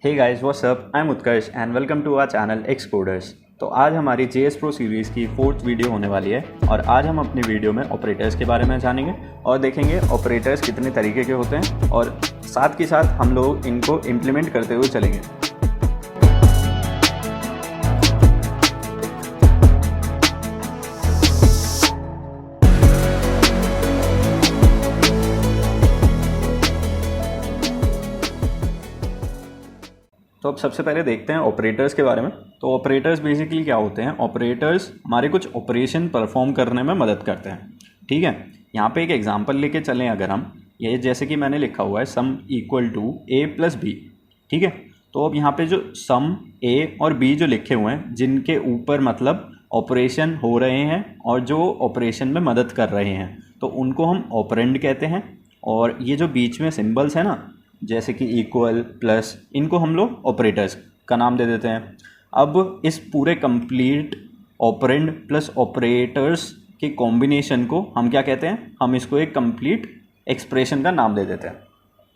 Hey guys what's up, I am Utkarsh and welcome to our channel Xcoders. तो आज हमारी JS Pro series की 4th video होने वाली है और आज हम अपनी वीडियो में ऑपरेटर्स के बारे में जानेंगे और देखेंगे ऑपरेटर्स कितने तरीके के होते हैं और साथ के साथ हम लोग इनको इम्प्लीमेंट करते हुए चलेंगे। तो अब सबसे पहले देखते हैं ऑपरेटर्स के बारे में। तो ऑपरेटर्स बेसिकली क्या होते हैं? ऑपरेटर्स हमारे कुछ ऑपरेशन परफॉर्म करने में मदद करते हैं। ठीक है, यहाँ पे एक एग्जांपल लेके चलें अगर हम, ये जैसे कि मैंने लिखा हुआ है sum equal to a plus B. ठीक है, तो अब यहाँ पे जो सम a और b जो लिखे हुए हैं, जिनके ऊपर मतलब ऑपरेशन हो रहे हैं और जो ऑपरेशन में मदद कर रहे हैं, तो उनको हम ऑपरेंड कहते हैं। और ये जो बीच में सिंबल्स है ना, जैसे कि इक्वल, प्लस, इनको हम लोग ऑपरेटर्स का नाम दे देते हैं। अब इस पूरे कंप्लीट ऑपरेंड प्लस ऑपरेटर्स के कॉम्बिनेशन को हम क्या कहते हैं? हम इसको एक कंप्लीट एक्सप्रेशन का नाम दे देते हैं।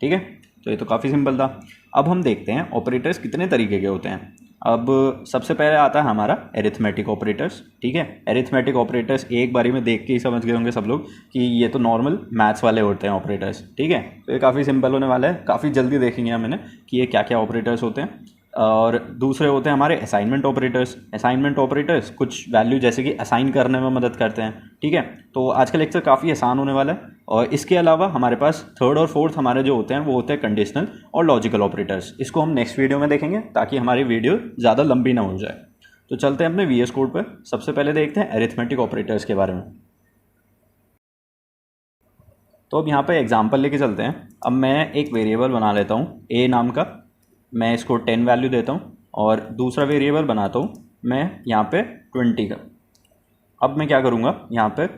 ठीक है, तो ये तो काफ़ी सिंपल था। अब हम देखते हैं ऑपरेटर्स कितने तरीके के होते हैं। अब सबसे पहले आता है हमारा एरिथमेटिक ऑपरेटर्स। ठीक है, एरिथमेटिक ऑपरेटर्स एक बारी में देख के ही समझ गए होंगे सब लोग कि ये तो नॉर्मल मैथ्स वाले होते हैं ऑपरेटर्स। ठीक है, तो ये काफ़ी सिंपल होने वाला है, काफ़ी जल्दी देखेंगे हम इन्हें कि ये क्या क्या ऑपरेटर्स होते हैं। और दूसरे होते हैं हमारे असाइनमेंट ऑपरेटर्स। असाइनमेंट ऑपरेटर्स कुछ वैल्यू जैसे कि असाइन करने में मदद करते हैं। ठीक है, तो आज का लेक्चर काफ़ी आसान होने वाला है। और इसके अलावा हमारे पास थर्ड और फोर्थ हमारे जो होते हैं वो होते हैं कंडीशनल और लॉजिकल ऑपरेटर्स। इसको हम नेक्स्ट वीडियो में देखेंगे ताकि हमारी वीडियो ज़्यादा लंबी ना हो जाए। तो चलते हैं अपने VS कोड पर। सबसे पहले देखते हैं अरिथमेटिक ऑपरेटर्स के बारे में। तो अब यहाँ पे एग्जांपल लेके चलते हैं। अब मैं एक वेरिएबल बना लेता हूँ a नाम का, मैं इसको 10 वैल्यू देता हूँ और दूसरा वेरिएबल बनाता हूँ मैं यहाँ पे 20 का। अब मैं क्या करूँगा, यहाँ पे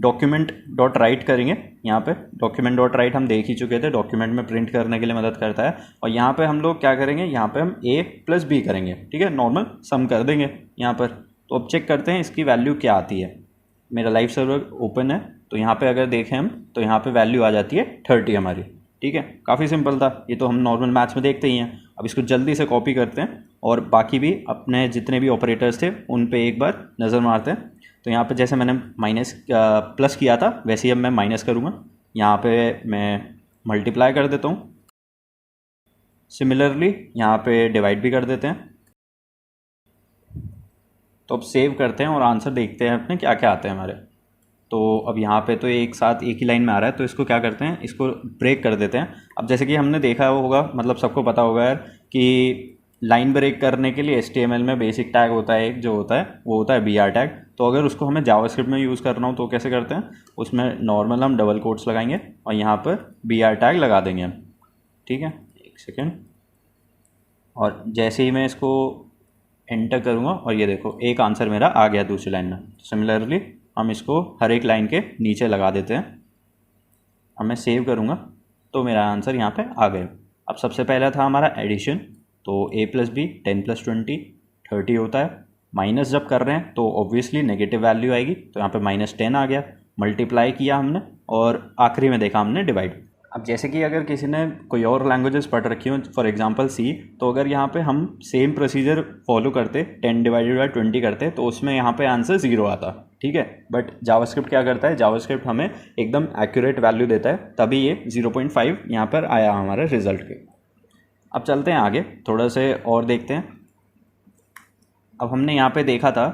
डॉक्यूमेंट डॉट राइट करेंगे। यहाँ पे डॉक्यूमेंट डॉट राइट हम देख ही चुके थे, डॉक्यूमेंट में प्रिंट करने के लिए मदद करता है। और यहाँ पे हम लोग क्या करेंगे, यहाँ पे हम a प्लस बी करेंगे। ठीक है, नॉर्मल सम कर देंगे यहाँ पर। तो अब चेक करते हैं इसकी वैल्यू क्या आती है। मेरा लाइव सर्वर ओपन है, तो यहाँ पे अगर देखें हम तो यहाँ पे वैल्यू आ जाती है 30 हमारी। ठीक है, काफ़ी सिंपल था, ये तो हम नॉर्मल मैथ्स में देखते ही हैं। अब इसको जल्दी से कॉपी करते हैं और बाकी भी अपने जितने भी ऑपरेटर्स थे उन पे एक बार नज़र मारते हैं। तो यहाँ पे जैसे मैंने प्लस किया था वैसे ही अब मैं माइनस करूँगा। यहाँ पे मैं मल्टीप्लाई कर देता हूँ। सिमिलरली यहाँ पे डिवाइड भी कर देते हैं। तो अब सेव करते हैं और आंसर देखते हैं अपने क्या क्या आते हैं हमारे। तो अब यहाँ पे तो एक साथ एक ही लाइन में आ रहा है, तो इसको क्या करते हैं, इसको ब्रेक कर देते हैं। अब जैसे कि हमने देखा होगा, मतलब सबको पता होगा यार, कि लाइन ब्रेक करने के लिए HTML में बेसिक टैग होता है एक, जो होता है वो होता है BR टैग। तो अगर उसको हमें जावास्क्रिप्ट में यूज़ करना हो तो कैसे करते हैं, उसमें नॉर्मल हम डबल कोट्स लगाएंगे और यहाँ पर BR टैग लगा देंगे हम। ठीक है, एक सेकेंड। और जैसे ही मैं इसको एंटर करूँगा और ये देखो एक आंसर मेरा आ गया दूसरी लाइन में। सिमिलरली हम इसको हर एक लाइन के नीचे लगा देते हैं। अब मैं सेव करूँगा तो मेरा आंसर यहाँ पे आ गया। अब सबसे पहला था हमारा एडिशन, तो a प्लस बी 10 प्लस 20 30 होता है। माइनस जब कर रहे हैं तो ऑब्वियसली नेगेटिव वैल्यू आएगी, तो यहाँ पे -10 आ गया। मल्टीप्लाई किया हमने और आखिरी में देखा हमने डिवाइड। अब जैसे कि अगर किसी ने कोई और लैंग्वेजेस पढ़ रखी हो, फॉर एग्जांपल C, तो अगर यहाँ पे हम सेम प्रोसीजर फॉलो करते 10 डिवाइडेड बाई 20 करते तो उसमें यहाँ पे आंसर 0 आता। ठीक है, बट जावास्क्रिप्ट क्या करता है, जावास्क्रिप्ट हमें एकदम एक्यूरेट वैल्यू देता है, तभी ये 0.5 यहाँ पर आया हमारे रिजल्ट के। अब चलते हैं आगे, थोड़ा से और देखते हैं। अब हमने यहाँ पे देखा था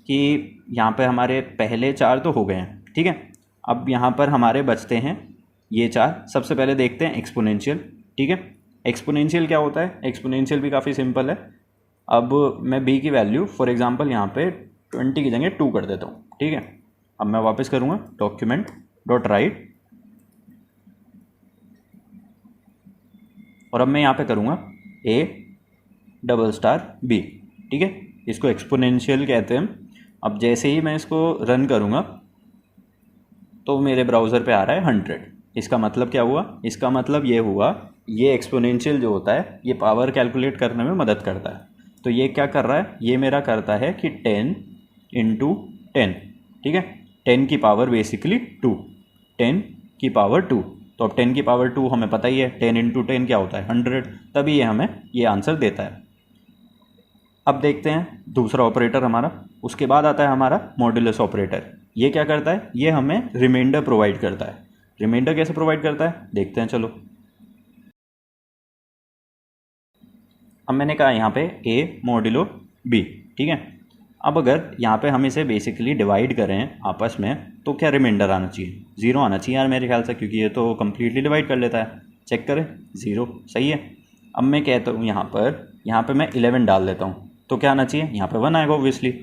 कि यहाँ पे हमारे पहले 4 तो हो गए हैं। ठीक है, अब यहाँ पर हमारे बचते हैं ये 4। सबसे पहले देखते हैं एक्सपोनेंशियल। ठीक है, एक्सपोनेंशियल क्या होता है? एक्सपोनेंशियल भी काफ़ी सिंपल है। अब मैं b की वैल्यू फॉर एग्जांपल यहाँ पे 20 की जगह 2 कर देता हूँ। ठीक है, अब मैं वापस करूँगा डॉक्यूमेंट डॉट राइट और अब मैं यहाँ पे करूँगा a डबल स्टार b। ठीक है, इसको एक्सपोनेंशियल कहते हैं। अब जैसे ही मैं इसको रन करूँगा तो मेरे ब्राउज़र पे आ रहा है 100। इसका मतलब क्या हुआ? इसका मतलब ये हुआ, ये एक्सपोनेंशियल जो होता है ये पावर कैलकुलेट करने में मदद करता है। तो ये क्या कर रहा है, ये मेरा करता है कि 10 इंटू 10। ठीक है, 10 की पावर बेसिकली 2, 10 की पावर 2। तो अब 10 की पावर 2 हमें पता ही है, 10 इंटू 10 क्या होता है 100, तभी ये हमें ये आंसर देता है। अब देखते हैं दूसरा ऑपरेटर हमारा, उसके बाद आता है हमारा मॉड्यूलस ऑपरेटर। ये क्या करता है, ये हमें रिमाइंडर प्रोवाइड करता है। रिमाइंडर कैसे प्रोवाइड करता है देखते हैं चलो। अब मैंने कहा यहाँ पे a मॉड्यूलो b, ठीक है। अब अगर यहाँ पे हम इसे बेसिकली डिवाइड करें आपस में तो क्या रिमाइंडर आना चाहिए, 0 आना चाहिए यार मेरे ख्याल से, क्योंकि ये तो कम्प्लीटली डिवाइड कर लेता है। चेक करें 0, सही है। अब मैं कहता हूँ यहाँ पे मैं 11 डाल देता हूँ, तो क्या आना चाहिए, यहाँ पे 1 आएगा ऑब्वियसली।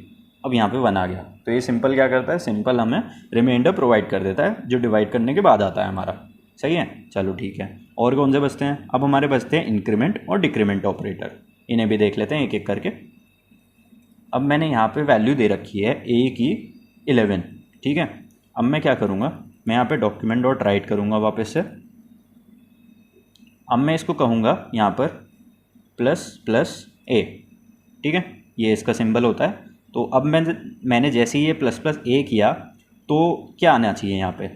अब यहाँ पे 1 आ गया, तो ये सिंपल क्या करता है, सिंपल हमें रिमाइंडर प्रोवाइड कर देता है जो डिवाइड करने के बाद आता है हमारा, सही है। चलो ठीक है, और कौन से बचते हैं, अब हमारे बचते हैं इंक्रीमेंट और डिक्रीमेंट ऑपरेटर। इन्हें भी देख लेते हैं एक एक करके। अब मैंने यहाँ पे वैल्यू दे रखी है a की 11, ठीक है। अब मैं क्या करूँगा, मैं यहाँ पे डॉक्यूमेंट डॉट राइट करूँगा वापस से। अब मैं इसको कहूँगा यहाँ पर प्लस प्लस a, ठीक है, ये इसका सिंबल होता है। तो अब मैंने जैसे ही ये प्लस प्लस a किया तो क्या आना चाहिए यहाँ पे,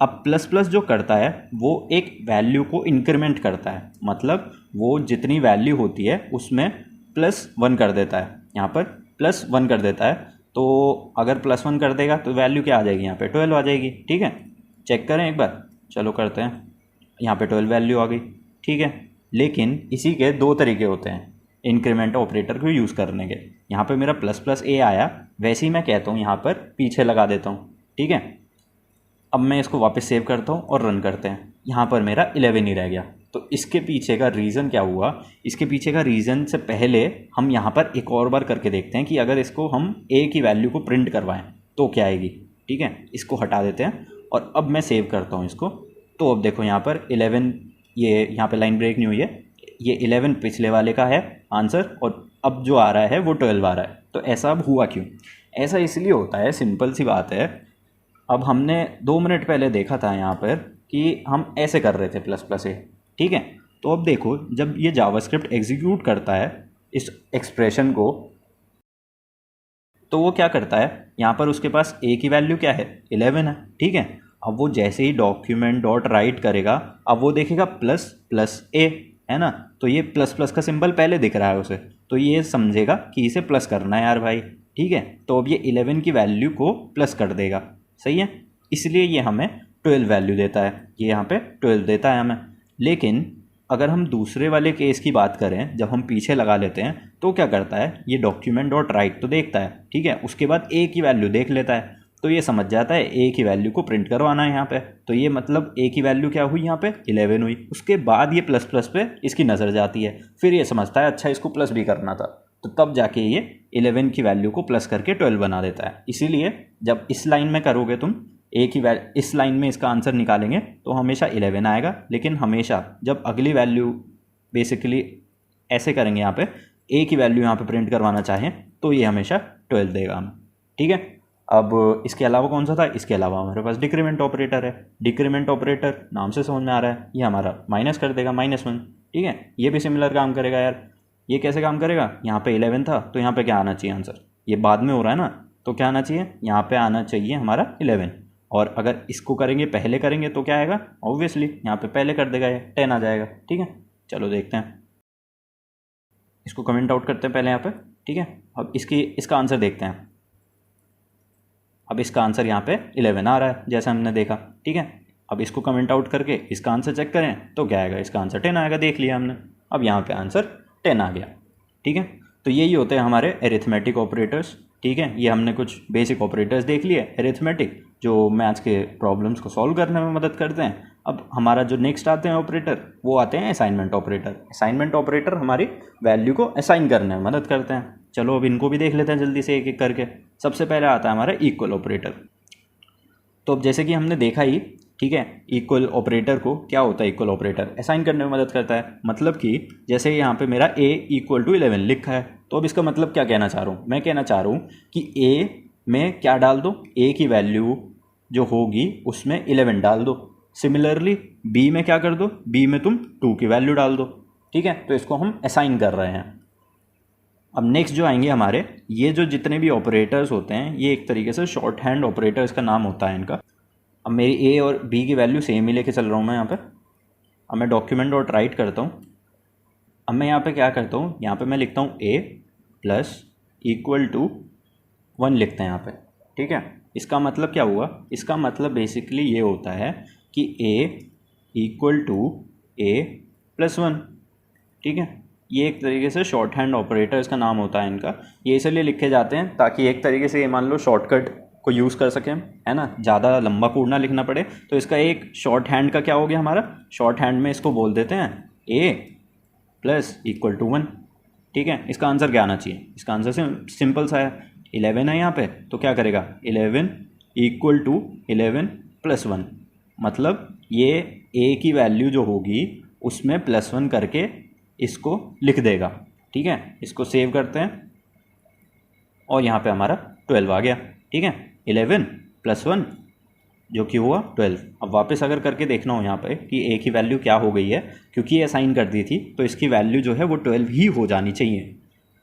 अब प्लस प्लस जो करता है वो एक वैल्यू को इंक्रीमेंट करता है, मतलब वो जितनी वैल्यू होती है उसमें +1 कर देता है, यहाँ पर +1 कर देता है। तो अगर +1 कर देगा तो वैल्यू क्या आ जाएगी, यहाँ पे 12 आ जाएगी, ठीक है। चेक करें एक बार, चलो करते हैं, यहाँ पे 12 वैल्यू आ गई, ठीक है। लेकिन इसी के दो तरीके होते हैं इंक्रीमेंट ऑपरेटर को यूज़ करने के। यहाँ पे मेरा प्लस प्लस a आया, वैसे ही मैं कहता हूँ यहाँ पर पीछे लगा देता हूँ, ठीक है। अब मैं इसको वापस सेव करता हूँ और रन करते हैं, यहाँ पर मेरा 11 ही रह गया। तो इसके पीछे का रीज़न क्या हुआ, इसके पीछे का रीज़न से पहले हम यहाँ पर एक और बार करके देखते हैं कि अगर इसको हम a की वैल्यू को प्रिंट करवाएं तो क्या आएगी, ठीक है। इसको हटा देते हैं और अब मैं सेव करता हूँ इसको। तो अब देखो यहाँ पर 11, ये यहाँ पर लाइन ब्रेक नहीं हुई है, ये 11 पिछले वाले का है आंसर और अब जो आ रहा है वो 12 आ रहा है। तो ऐसा अब हुआ क्यों, ऐसा इसलिए होता है, सिंपल सी बात है। अब हमने 2 मिनट पहले देखा था यहाँ पर कि हम ऐसे कर रहे थे प्लस प्लस a, ठीक है। तो अब देखो जब ये जावास्क्रिप्ट एग्जीक्यूट करता है इस एक्सप्रेशन को, तो वो क्या करता है, यहाँ पर उसके पास a की वैल्यू क्या है 11 है, ठीक है। अब वो जैसे ही डॉक्यूमेंट डॉट राइट करेगा, अब वो देखेगा प्लस प्लस a है ना, तो ये प्लस प्लस का सिंबल पहले दिख रहा है उसे, तो ये समझेगा कि इसे प्लस करना है यार भाई, ठीक है। तो अब ये 11 की वैल्यू को प्लस कर देगा, सही है। इसलिए ये हमें 12 वैल्यू देता है, ये यहाँ पे 12 देता है हमें। लेकिन अगर हम दूसरे वाले केस की बात करें, जब हम पीछे लगा लेते हैं तो क्या करता है, ये डॉक्यूमेंट डॉट राइट तो देखता है, ठीक है, उसके बाद a की वैल्यू देख लेता है, तो ये समझ जाता है a की वैल्यू को प्रिंट करवाना है यहाँ पे। तो ये मतलब a की वैल्यू क्या हुई यहाँ पे 11 हुई, उसके बाद ये प्लस प्लस पे इसकी नज़र जाती है, फिर ये समझता है अच्छा इसको प्लस भी करना था, तो तब जाके ये 11 की वैल्यू को प्लस करके 12 बना देता है। इसीलिए जब इस लाइन में करोगे तुम a की वैल्यू, इस लाइन में इसका आंसर निकालेंगे तो हमेशा 11 आएगा, लेकिन हमेशा जब अगली वैल्यू बेसिकली ऐसे करेंगे, यहाँ पे a की वैल्यू यहाँ पे प्रिंट करवाना चाहें तो ये हमेशा 12 देगा हमें, ठीक है। अब इसके अलावा कौन सा था, इसके अलावा हमारे पास डिक्रीमेंट ऑपरेटर है। डिक्रीमेंट ऑपरेटर नाम से समझ में आ रहा है, ये हमारा माइनस कर देगा -1, ठीक है। ये भी सिमिलर काम करेगा यार। ये कैसे काम करेगा, यहाँ पे 11 था तो यहाँ पे क्या आना चाहिए आंसर, ये बाद में हो रहा है ना, तो क्या आना चाहिए, यहाँ पे आना चाहिए हमारा 11। और अगर इसको करेंगे पहले करेंगे तो क्या आएगा, ऑब्वियसली यहाँ पे पहले कर देगा, ये 10 आ जाएगा, ठीक है। चलो देखते हैं, इसको कमेंट आउट करते हैं पहले यहाँ पे, ठीक है। अब इसका आंसर देखते हैं। अब इसका आंसर यहाँ पे 11 आ रहा है जैसा हमने देखा, ठीक है। अब इसको कमेंट आउट करके इसका आंसर चेक करें तो क्या आएगा, इसका आंसर 10 आएगा, देख लिया हमने। अब यहाँ पे आंसर 10 आ गया, ठीक है। तो यही होते हैं हमारे एरिथमेटिक ऑपरेटर्स, ठीक है। ये हमने कुछ बेसिक ऑपरेटर्स देख लिए एरिथमेटिक, जो मैथ्स के प्रॉब्लम्स को सॉल्व करने में मदद करते हैं। अब हमारा जो नेक्स्ट आते हैं ऑपरेटर, वो आते हैं असाइनमेंट ऑपरेटर। असाइनमेंट ऑपरेटर हमारी वैल्यू को असाइन करने में मदद करते हैं। चलो अब इनको भी देख लेते हैं जल्दी से एक एक करके। सबसे पहले आता है हमारा इक्वल ऑपरेटर। तो अब जैसे कि हमने देखा ही, ठीक है, इक्वल ऑपरेटर को क्या होता है, इक्वल ऑपरेटर असाइन करने में मदद करता है। मतलब कि जैसे यहाँ पे मेरा a = 11 लिखा है, तो अब इसका मतलब क्या कहना चाह रहा हूँ, मैं कहना चाह रहा हूँ कि a में क्या डाल दो, a की वैल्यू जो होगी उसमें 11 डाल दो। सिमिलरली b में क्या कर दो, b में तुम 2 की वैल्यू डाल दो, ठीक है। तो इसको हम असाइन कर रहे हैं। अब नेक्स्ट जो आएंगे हमारे, ये जो जितने भी ऑपरेटर्स होते हैं, ये एक तरीके से शॉर्ट हैंड ऑपरेटर्स का नाम होता है इनका। अब मेरी ए और बी की वैल्यू सेम ही लेके चल रहा हूँ मैं यहाँ पे। अब मैं डॉक्यूमेंट डॉट राइट करता हूँ। अब मैं यहाँ पे क्या करता हूँ, यहाँ पे मैं लिखता हूँ ए प्लस इक्वल टू 1 लिखते हैं यहाँ पे, ठीक है। इसका मतलब क्या हुआ, इसका मतलब बेसिकली ये होता है कि ए इक्वल टू ए प्लस 1, ठीक है। ये एक तरीके से शॉर्ट हैंड ऑपरेटर्स का नाम होता है इनका। ये इसलिए लिखे जाते हैं ताकि एक तरीके से ये मान लो शॉर्टकट को यूज़ कर सकें, है ना, ज़्यादा लंबा कोड ना लिखना पड़े। तो इसका एक शॉर्ट हैंड का क्या हो गया हमारा, शॉर्ट हैंड में इसको बोल देते हैं ए प्लस इक्वल टू 1, ठीक है। इसका आंसर क्या आना चाहिए, इसका आंसर सिंपल सा है, 11 है यहाँ पे, तो क्या करेगा 11 इक्वल टू 11 प्लस 1, मतलब ये ए की वैल्यू जो होगी उसमें +1 करके इसको लिख देगा, ठीक है। इसको सेव करते हैं और यहाँ पे हमारा 12 आ गया, ठीक है। 11 + 1 जो कि हुआ 12। अब वापस अगर करके देखना हो यहाँ पे कि ए की वैल्यू क्या हो गई है, क्योंकि ये असाइन कर दी थी तो इसकी वैल्यू जो है वो 12 ही हो जानी चाहिए।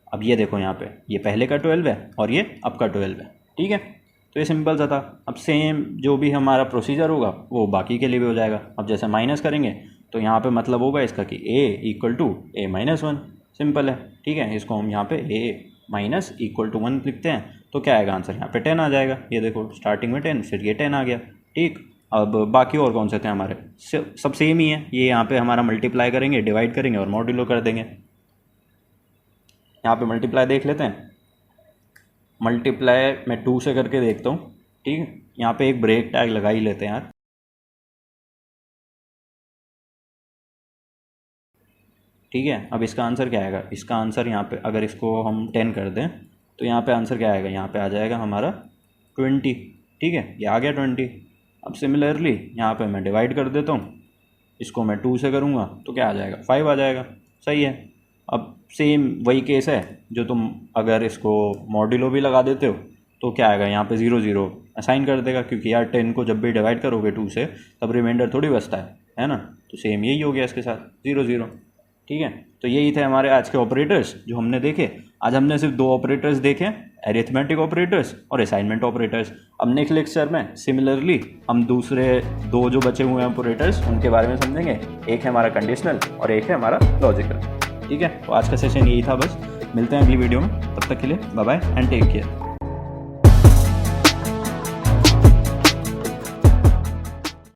अब ये देखो यहाँ पे ये पहले का 12 है और ये अब का 12 है, ठीक है। तो ये सिंपल सा था। अब सेम जो भी हमारा प्रोसीजर होगा वो बाकी के लिए भी हो जाएगा। अब जैसे माइनस करेंगे तो यहाँ पे मतलब होगा इसका कि a equal to a minus 1, simple है, ठीक है। इसको हम यहाँ पे a माइनस इक्वल टू 1 लिखते हैं तो क्या आएगा आंसर, यहाँ पे 10 आ जाएगा। ये देखो स्टार्टिंग में 10, फिर ये 10 आ गया, ठीक। अब बाकी और कौन से थे हमारे, सब सेम ही है। ये यहाँ पे हमारा मल्टीप्लाई करेंगे, डिवाइड करेंगे और मॉड्यूलो कर देंगे। यहाँ पे मल्टीप्लाई देख लेते हैं। मल्टीप्लाई मैं 2 से करके देखता हूँ, ठीक है। यहाँ पे एक ब्रेक टैग लगा ही लेते हैं यार, ठीक है। अब इसका आंसर क्या आएगा, इसका आंसर यहाँ पे अगर इसको हम 10 कर दें तो यहाँ पे आंसर क्या आएगा, यहाँ पे आ जाएगा हमारा 20, ठीक है। ये आ गया 20। अब सिमिलरली यहाँ पे मैं डिवाइड कर देता हूँ, इसको मैं 2 से करूँगा तो क्या आ जाएगा 5 आ जाएगा, सही है। अब सेम वही केस है जो तुम अगर इसको मॉड्यूलो भी लगा देते हो तो क्या आएगा, यहाँ पे 0 0 असाइन कर देगा, क्योंकि यार 10 को जब भी डिवाइड करोगे 2 से तब रिमाइंडर थोड़ी बचता है ना। तो सेम यही हो गया इसके साथ 0 0, ठीक है। तो यही थे हमारे आज के ऑपरेटर्स जो हमने देखे। आज हमने सिर्फ 2 ऑपरेटर्स देखे, अरिथमेटिक ऑपरेटर्स और असाइनमेंट ऑपरेटर्स। अब नेक्स्ट लेक्चर में सिमिलरली हम दूसरे 2 जो बचे हुए हैं ऑपरेटर्स उनके बारे में समझेंगे। एक है हमारा कंडीशनल और एक है हमारा लॉजिकल, ठीक है। तो आज का सेशन यही था बस। मिलते हैं अगली वीडियो में, तब तक के लिए bye bye and take care.